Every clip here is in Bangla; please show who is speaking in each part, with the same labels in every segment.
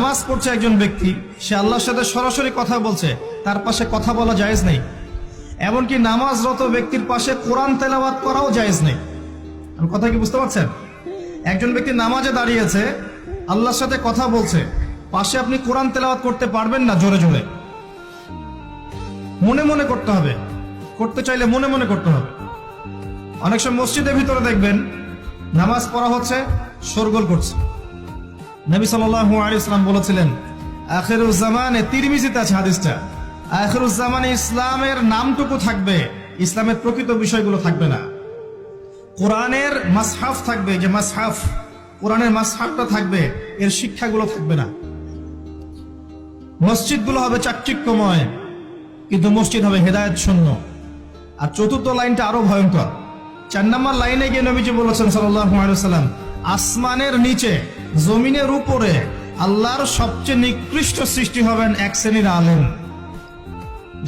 Speaker 1: নামাজ পড়ছে একজন ব্যক্তি, সে আল্লাহর সাথে সরাসরি কথা বলছে, তার পাশে কথা বলা জায়েজ নেই। এমনকি নামাজরত ব্যক্তির পাশে কোরআন তেলাওয়াত করাও জায়েজ নেই। আমি কথা কি বুঝতে পারছেন? একজন ব্যক্তি নামাজে দাঁড়িয়েছে, আল্লাহর সাথে কথা বলছে, পাশে আপনি কোরআন তেলাওয়াত করতে পারবেন না জোরে জোরে। মনে মনে করতে হবে, করতে চাইলে মনে মনে করতে হবে। অনেক সময় মসজিদের ভিতরে দেখবেন নামাজ পড়া হচ্ছে, শোরগোল করছে। নবী সাল্লাল্লাহু আলাইহি ওয়াসাল্লাম বলেছিলেন, আখিরুজ জামানে, তিরমিজিতে আছে হাদিসটা, আখিরুজ জামানে ইসলামের নামটুকু থাকবে, ইসলামের প্রকৃত বিষয়গুলো থাকবে না। কোরআনের মাসহাফ থাকবে, যে মাসহাফ, কোরআনের মাসহাফটা থাকবে, এর শিক্ষাগুলো থাকবে না। মসজিদগুলো হবে চাকচিক্যময়, কিন্তু মসজিদ হবে হেদায়েত শূন্য। আর চতুর্থ লাইনটা আরো ভয়ঙ্কর। 4 নম্বর লাইনে গিয়ে নবীজি বলেছেন সাল্লাল্লাহু আলাইহি ওয়াসাল্লাম, আসমানের নিচে জমিনের উপরে আল্লাহর সবচেয়ে নিকৃষ্ট সৃষ্টি হবেন এক শ্রেণীর আলেম,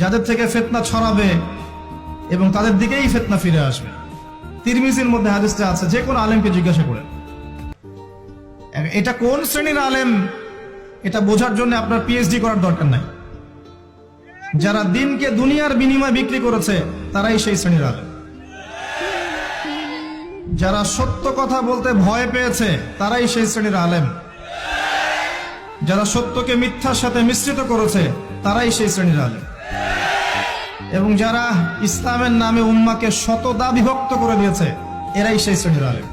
Speaker 1: যাদের থেকে ফিতনা ছড়াবে এবং তাদের দিকেই ফিতনা ফিরে আসবে। তিরমিজির মধ্যে হাদিসটা আছে, যে কোনো আলেমকে জিজ্ঞাসা করেন এটা কোন শ্রেণীর আলেম, এটা বোঝার জন্য আপনার পিএইচডি করার দরকার নাই। যারা দিনকে দুনিয়ার বিনিময়ে বিক্রি করেছে তারাই সেই শ্রেণীর আলেম। যারা সত্য কথা বলতে ভয় পেয়েছে তারাই সেই শ্রেণীর আলেম। যারা সত্যকে মিথ্যার সাথে মিশ্রিত করেছে তারাই সেই শ্রেণীর আলেম। এবং যারা ইসলামের নামে উম্মাকে শতদা বিভক্ত করে দিয়েছে এরাই সেই শ্রেণীর আলেম।